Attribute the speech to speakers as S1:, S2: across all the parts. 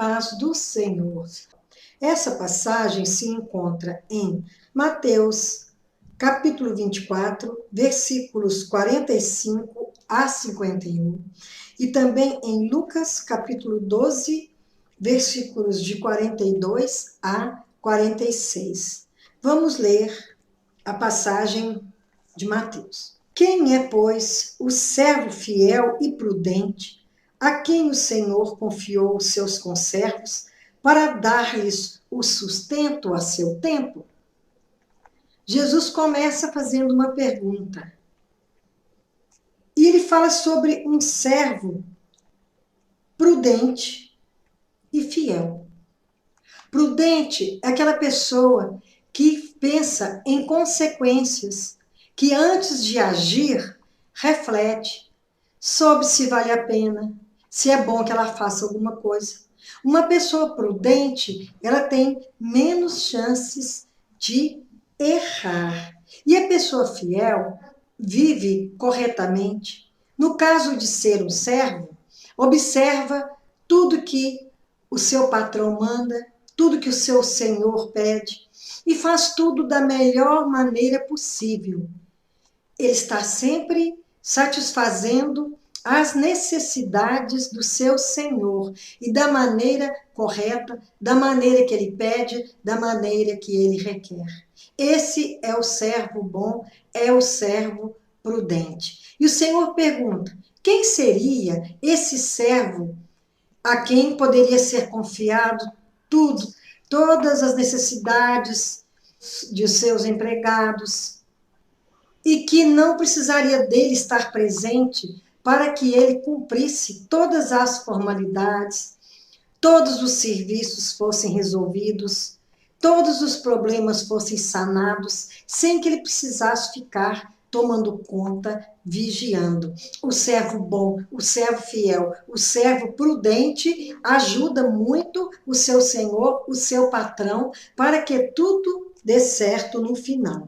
S1: paz do Senhor. Essa passagem se encontra em Mateus, capítulo 24, versículos 45 a 51, e também em Lucas, capítulo 12, versículos de 42 a 46. Vamos ler a passagem de Mateus. Quem é, pois, o servo fiel e prudente, a quem o Senhor confiou os seus conservos, para dar-lhes o sustento a seu tempo? Jesus começa fazendo uma pergunta. E ele fala sobre um servo prudente e fiel. Prudente é aquela pessoa que pensa em consequências, que antes de agir, reflete sobre se vale a pena, se é bom que ela faça alguma coisa. Uma pessoa prudente, ela tem menos chances de errar. E a pessoa fiel vive corretamente. No caso de ser um servo, observa tudo que o seu patrão manda, tudo que o seu senhor pede, e faz tudo da melhor maneira possível. Ele está sempre satisfazendo as necessidades do seu Senhor e da maneira correta, da maneira que ele pede, da maneira que ele requer. Esse é o servo bom, é o servo prudente. E o Senhor pergunta: quem seria esse servo a quem poderia ser confiado tudo, todas as necessidades de seus empregados, e que não precisaria dele estar presente para que ele cumprisse todas as formalidades, todos os serviços fossem resolvidos, todos os problemas fossem sanados, sem que ele precisasse ficar tomando conta, vigiando. O servo bom, o servo fiel, o servo prudente ajuda muito o seu senhor, o seu patrão, para que tudo dê certo no final.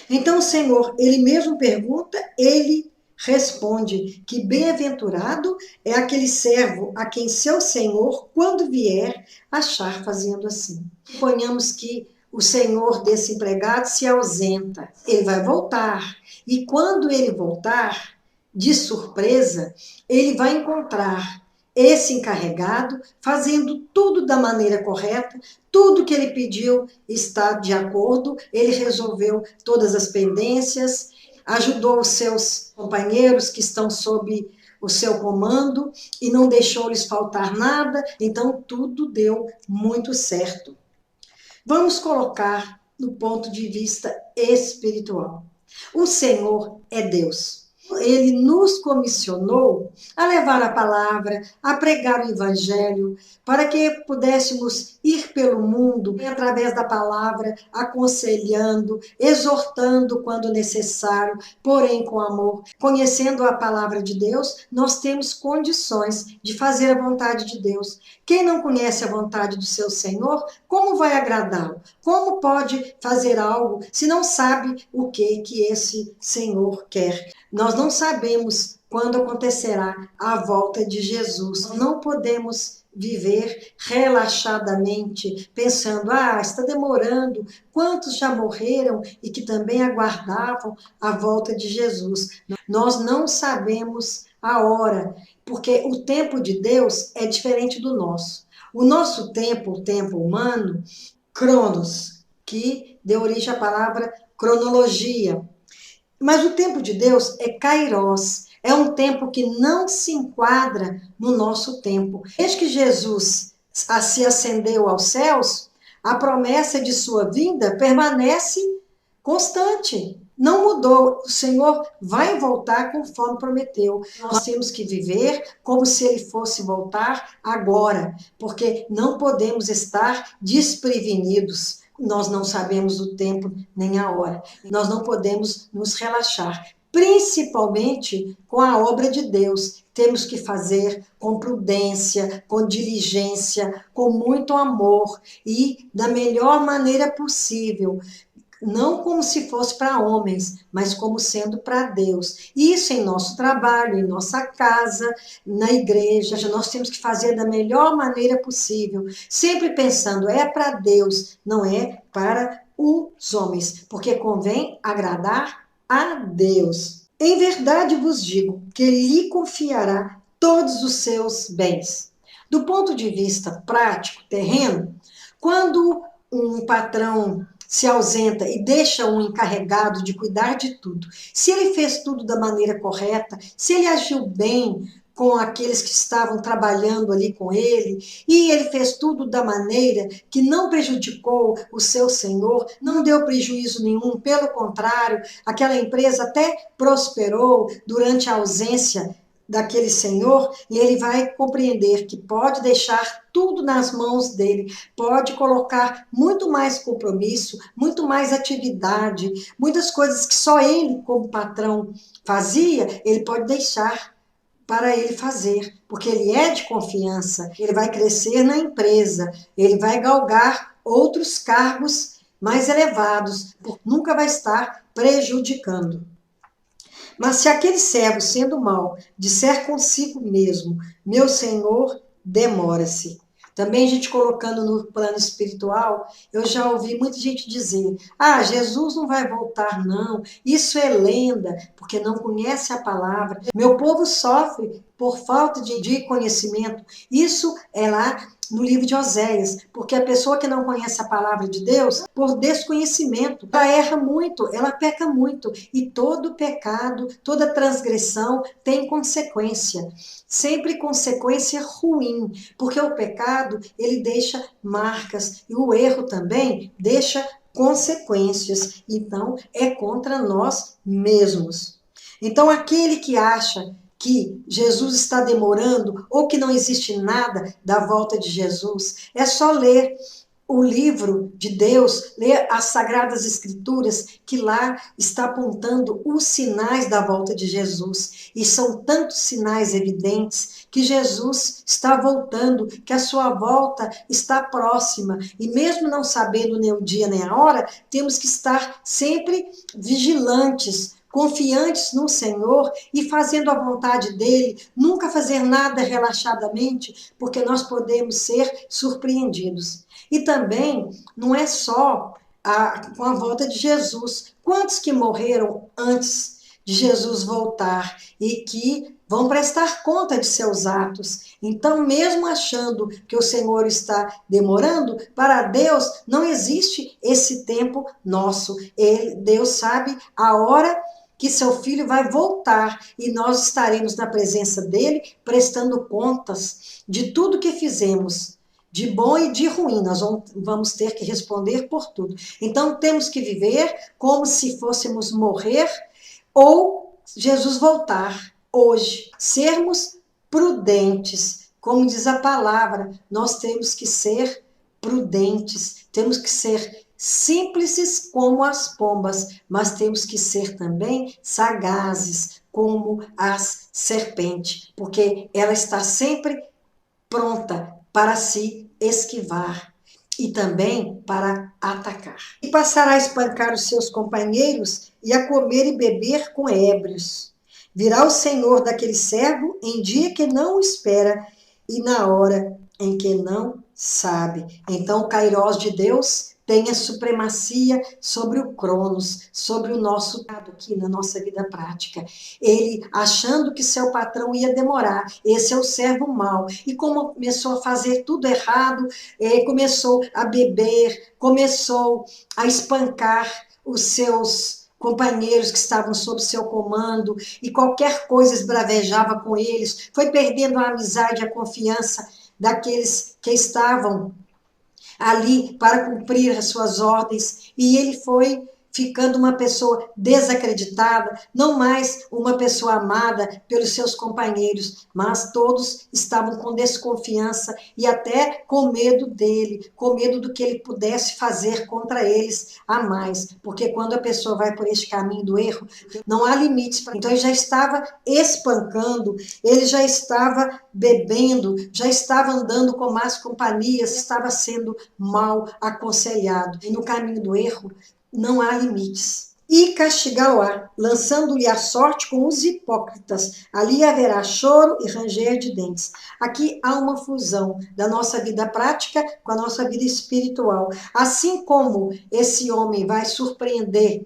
S1: Então o Senhor, ele mesmo pergunta, ele responde que bem-aventurado é aquele servo a quem seu Senhor, quando vier, achar fazendo assim. Suponhamos que o senhor desse empregado se ausenta, ele vai voltar, e quando ele voltar, de surpresa, ele vai encontrar esse encarregado fazendo tudo da maneira correta, tudo que ele pediu está de acordo, ele resolveu todas as pendências, ajudou os seus companheiros que estão sob o seu comando e não deixou-lhes faltar nada, então tudo deu muito certo. Vamos colocar no ponto de vista espiritual. O Senhor é Deus. Ele nos comissionou a levar a palavra, a pregar o evangelho, para que pudéssemos ir pelo mundo através da palavra, aconselhando, exortando quando necessário, porém com amor. Conhecendo a palavra de Deus, nós temos condições de fazer a vontade de Deus. Quem não conhece a vontade do seu Senhor, como vai agradá-lo? Como pode fazer algo se não sabe o que esse Senhor quer? Nós não sabemos quando acontecerá a volta de Jesus. Não podemos viver relaxadamente, pensando, está demorando, quantos já morreram e que também aguardavam a volta de Jesus. Nós não sabemos a hora, porque o tempo de Deus é diferente do nosso. O nosso tempo, o tempo humano, cronos, que deu origem à palavra cronologia. Mas o tempo de Deus é kairos, é um tempo que não se enquadra no nosso tempo. Desde que Jesus se ascendeu aos céus, a promessa de sua vinda permanece constante. Não mudou. O Senhor vai voltar conforme prometeu. Nós temos que viver como se ele fosse voltar agora, porque não podemos estar desprevenidos. Nós não sabemos o tempo nem a hora. Nós não podemos nos relaxar, principalmente com a obra de Deus. Temos que fazer com prudência, com diligência, com muito amor e da melhor maneira possível, não como se fosse para homens, mas como sendo para Deus. Isso em nosso trabalho, em nossa casa, na igreja, nós temos que fazer da melhor maneira possível, sempre pensando, é para Deus, não é para os homens, porque convém agradar a Deus. Em verdade vos digo que lhe confiará todos os seus bens. Do ponto de vista prático, terreno, quando um patrão se ausenta e deixa um encarregado de cuidar de tudo, se ele fez tudo da maneira correta, se ele agiu bem com aqueles que estavam trabalhando ali com ele, e ele fez tudo da maneira que não prejudicou o seu senhor, não deu prejuízo nenhum, pelo contrário, aquela empresa até prosperou durante a ausência daquele senhor, e ele vai compreender que pode deixar tudo nas mãos dele, pode colocar muito mais compromisso, muito mais atividade, muitas coisas que só ele, como patrão, fazia, ele pode deixar para ele fazer, porque ele é de confiança, ele vai crescer na empresa, ele vai galgar outros cargos mais elevados, nunca vai estar prejudicando. Mas se aquele servo, sendo mau, disser consigo mesmo, meu senhor demora-se. Também a gente colocando no plano espiritual, eu já ouvi muita gente dizer, Jesus não vai voltar não, isso é lenda, porque não conhece a palavra. Meu povo sofre por falta de conhecimento. Isso é lá no livro de Oséias, porque a pessoa que não conhece a palavra de Deus, por desconhecimento, ela erra muito, ela peca muito, e todo pecado, toda transgressão tem consequência, sempre consequência ruim, porque o pecado, ele deixa marcas, e o erro também deixa consequências, então é contra nós mesmos. Então aquele que acha que Jesus está demorando ou que não existe nada da volta de Jesus, é só ler o livro de Deus, ler as Sagradas Escrituras, que lá está apontando os sinais da volta de Jesus. E são tantos sinais evidentes que Jesus está voltando, que a sua volta está próxima. E mesmo não sabendo nem o dia nem a hora, temos que estar sempre vigilantes, confiantes no Senhor e fazendo a vontade dele, nunca fazer nada relaxadamente, porque nós podemos ser surpreendidos. E também não é só com a volta de Jesus. Quantos que morreram antes de Jesus voltar e que vão prestar conta de seus atos? Então, mesmo achando que o Senhor está demorando, para Deus não existe esse tempo nosso. Deus sabe a hora que seu filho vai voltar e nós estaremos na presença dele, prestando contas de tudo que fizemos, de bom e de ruim, nós vamos ter que responder por tudo. Então, temos que viver como se fôssemos morrer ou Jesus voltar hoje. Sermos prudentes, como diz a palavra, nós temos que ser prudentes, temos que ser simples como as pombas, mas temos que ser também sagazes como as serpentes, porque ela está sempre pronta para se esquivar e também para atacar. E passará a espancar os seus companheiros e a comer e beber com ébrios. Virá o Senhor daquele servo em dia que não o espera e na hora em que não sabe. Então, o kairós de Deus tem a supremacia sobre o Cronos, sobre o nosso aqui na nossa vida prática. Ele achando que seu patrão ia demorar, esse é o servo mau. E como começou a fazer tudo errado, começou a beber, começou a espancar os seus companheiros que estavam sob seu comando, e qualquer coisa esbravejava com eles, foi perdendo a amizade, a confiança daqueles que estavam ali para cumprir as suas ordens, e ele foi ficando uma pessoa desacreditada, não mais uma pessoa amada pelos seus companheiros, mas todos estavam com desconfiança e até com medo dele, com medo do que ele pudesse fazer contra eles a mais, porque quando a pessoa vai por este caminho do erro, não há limites. Então ele já estava espancando, ele já estava bebendo, já estava andando com más companhias, estava sendo mal aconselhado. E no caminho do erro, não há limites. E castigá-lo-á, lançando-lhe a sorte com os hipócritas. Ali haverá choro e ranger de dentes. Aqui há uma fusão da nossa vida prática com a nossa vida espiritual. Assim como esse homem vai surpreender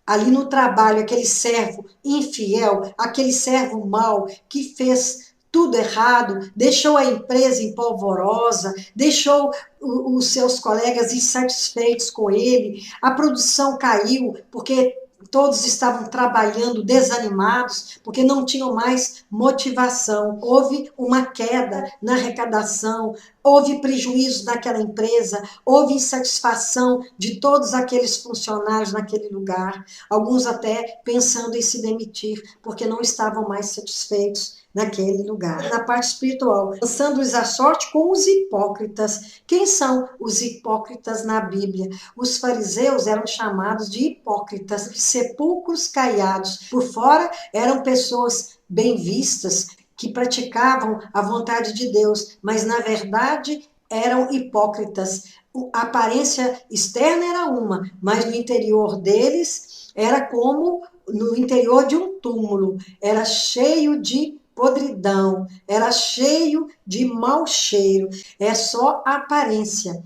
S1: ali no trabalho, aquele servo infiel, aquele servo mau que fez tudo errado, deixou a empresa em polvorosa, deixou os seus colegas insatisfeitos com ele, a produção caiu porque todos estavam trabalhando desanimados, porque não tinham mais motivação. Houve uma queda na arrecadação, houve prejuízo naquela empresa, houve insatisfação de todos aqueles funcionários naquele lugar, alguns até pensando em se demitir, porque não estavam mais satisfeitos naquele lugar. Na parte espiritual, lançando-lhes a sorte com os hipócritas. Quem são os hipócritas na Bíblia? Os fariseus eram chamados de hipócritas, sepulcros caiados. Por fora, eram pessoas bem vistas, que praticavam a vontade de Deus, mas na verdade eram hipócritas. A aparência externa era uma, mas no interior deles era como no interior de um túmulo, era cheio de podridão, era cheio de mau cheiro. É só a aparência.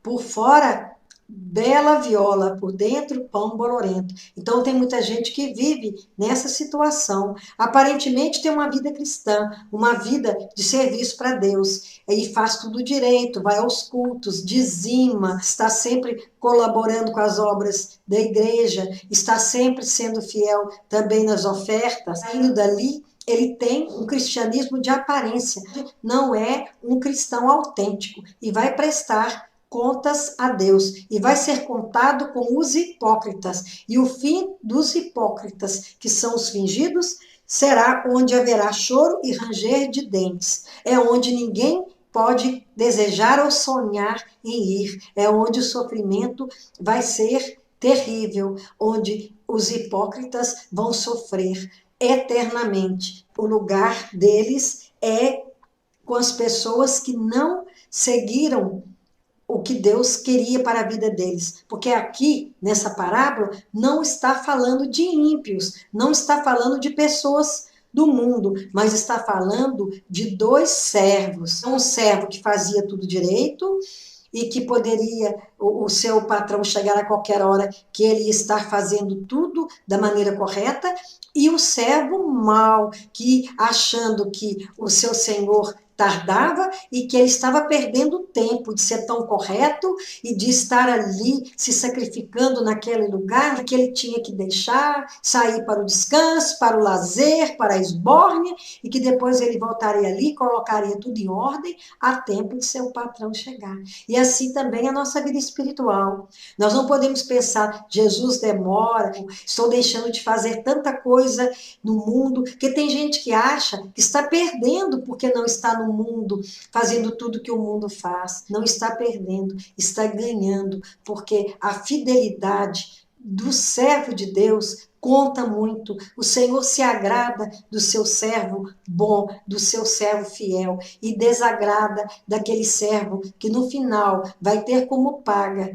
S1: Por fora, bela viola, por dentro, pão bolorento. Então, tem muita gente que vive nessa situação. Aparentemente, tem uma vida cristã, uma vida de serviço para Deus. E faz tudo direito, vai aos cultos, dizima, está sempre colaborando com as obras da igreja, está sempre sendo fiel também nas ofertas. Saindo dali, ele tem um cristianismo de aparência, não é um cristão autêntico e vai prestar contas a Deus e vai ser contado com os hipócritas. E o fim dos hipócritas, que são os fingidos, será onde haverá choro e ranger de dentes. É onde ninguém pode desejar ou sonhar em ir. É onde o sofrimento vai ser terrível, onde os hipócritas vão sofrer eternamente. O lugar deles é com as pessoas que não seguiram o que Deus queria para a vida deles. Porque aqui, nessa parábola, não está falando de ímpios, não está falando de pessoas do mundo, mas está falando de dois servos. Um servo que fazia tudo direito e que poderia o seu patrão chegar a qualquer hora que ele ia estar fazendo tudo da maneira correta, e o servo mau, que achando que o seu senhor tardava e que ele estava perdendo tempo de ser tão correto e de estar ali se sacrificando naquele lugar que ele tinha que deixar, sair para o descanso, para o lazer, para a esbórnia, e que depois ele voltaria ali, colocaria tudo em ordem a tempo de seu patrão chegar. E assim também a nossa vida espiritual. Nós não podemos pensar, Jesus demora, estou deixando de fazer tanta coisa no mundo, porque tem gente que acha que está perdendo porque não está no mundo, fazendo tudo que o mundo faz. Não está perdendo, está ganhando, porque a fidelidade do servo de Deus conta muito. O Senhor se agrada do seu servo bom, do seu servo fiel, e desagrada daquele servo que no final vai ter como paga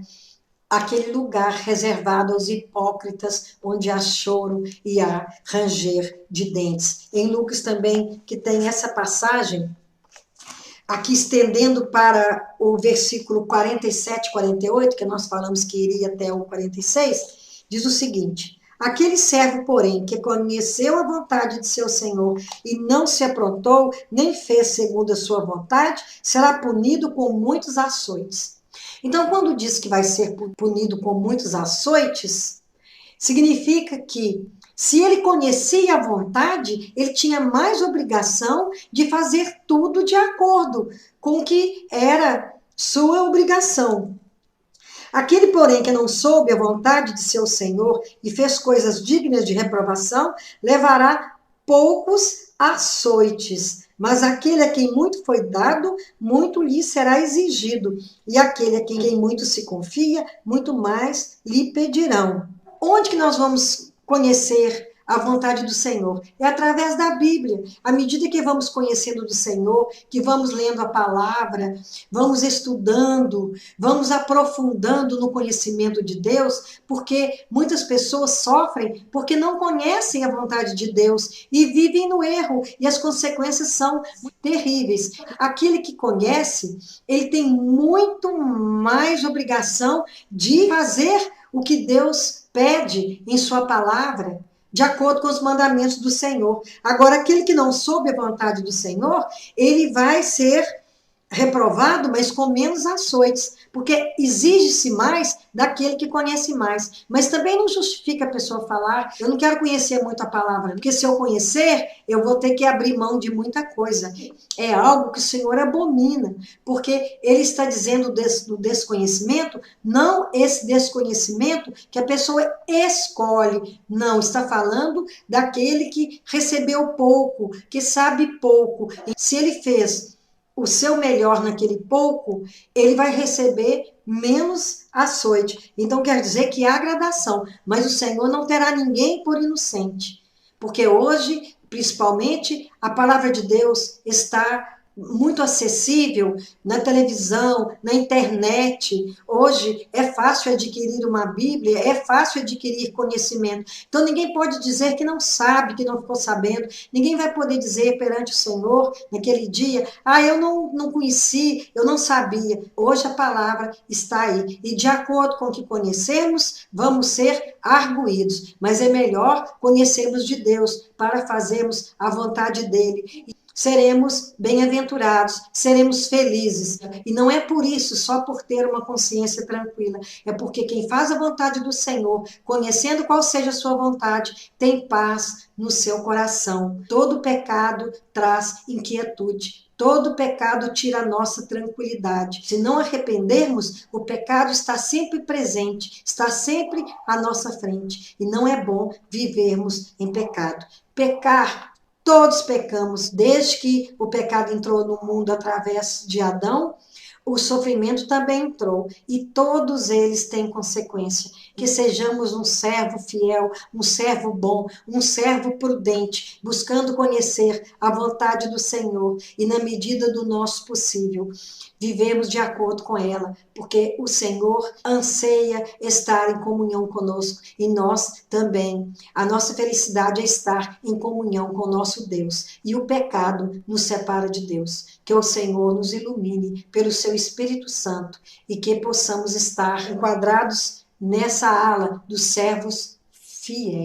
S1: aquele lugar reservado aos hipócritas, onde há choro e há ranger de dentes. Em Lucas também, que tem essa passagem, aqui estendendo para o versículo 47 e 48, que nós falamos que iria até o 46, diz o seguinte: aquele servo, porém, que conheceu a vontade de seu senhor e não se aprontou, nem fez segundo a sua vontade, será punido com muitos açoites. Então, quando diz que vai ser punido com muitos açoites, significa que, se ele conhecia a vontade, ele tinha mais obrigação de fazer tudo de acordo com o que era sua obrigação. Aquele, porém, que não soube a vontade de seu senhor e fez coisas dignas de reprovação, levará poucos açoites. Mas aquele a quem muito foi dado, muito lhe será exigido. E aquele a quem muito se confia, muito mais lhe pedirão. Onde que nós vamos conhecer a vontade do Senhor? É através da Bíblia. À medida que vamos conhecendo do Senhor, que vamos lendo a palavra, vamos estudando, vamos aprofundando no conhecimento de Deus, porque muitas pessoas sofrem porque não conhecem a vontade de Deus e vivem no erro, e as consequências são terríveis. Aquele que conhece, ele tem muito mais obrigação de fazer o que Deus pede em sua palavra, de acordo com os mandamentos do Senhor. Agora, aquele que não soube a vontade do Senhor, ele vai ser reprovado, mas com menos açoites, porque exige-se mais daquele que conhece mais. Mas também não justifica a pessoa falar, eu não quero conhecer muito a palavra, porque se eu conhecer, eu vou ter que abrir mão de muita coisa. É algo que o Senhor abomina, porque ele está dizendo do desconhecimento, não esse desconhecimento que a pessoa escolhe, não, está falando daquele que recebeu pouco, que sabe pouco. E se ele fez o seu melhor naquele pouco, ele vai receber menos açoite. Então quer dizer que há gradação, mas o Senhor não terá ninguém por inocente. Porque hoje, principalmente, a palavra de Deus está muito acessível na televisão, na internet. Hoje é fácil adquirir uma Bíblia, é fácil adquirir conhecimento. Então ninguém pode dizer que não sabe, que não ficou sabendo. Ninguém vai poder dizer perante o Senhor naquele dia, eu não conheci, eu não sabia. Hoje a palavra está aí. E de acordo com o que conhecemos, vamos ser arguídos. Mas é melhor conhecermos de Deus para fazermos a vontade dele. Seremos bem-aventurados, seremos felizes. E não é por isso, só por ter uma consciência tranquila. É porque quem faz a vontade do Senhor, conhecendo qual seja a sua vontade, tem paz no seu coração. Todo pecado traz inquietude. Todo pecado tira a nossa tranquilidade. Se não arrependermos, o pecado está sempre presente, está sempre à nossa frente. E não é bom vivermos em pecado. Pecar, todos pecamos, desde que o pecado entrou no mundo através de Adão, o sofrimento também entrou, e todos eles têm consequência. Que sejamos um servo fiel, um servo bom, um servo prudente, buscando conhecer a vontade do Senhor, e na medida do nosso possível, vivemos de acordo com ela, porque o Senhor anseia estar em comunhão conosco, e nós também. A nossa felicidade é estar em comunhão com o nosso Deus, e o pecado nos separa de Deus. Que o Senhor nos ilumine pelo seu Espírito Santo, e que possamos estar enquadrados nessa ala dos servos fiéis.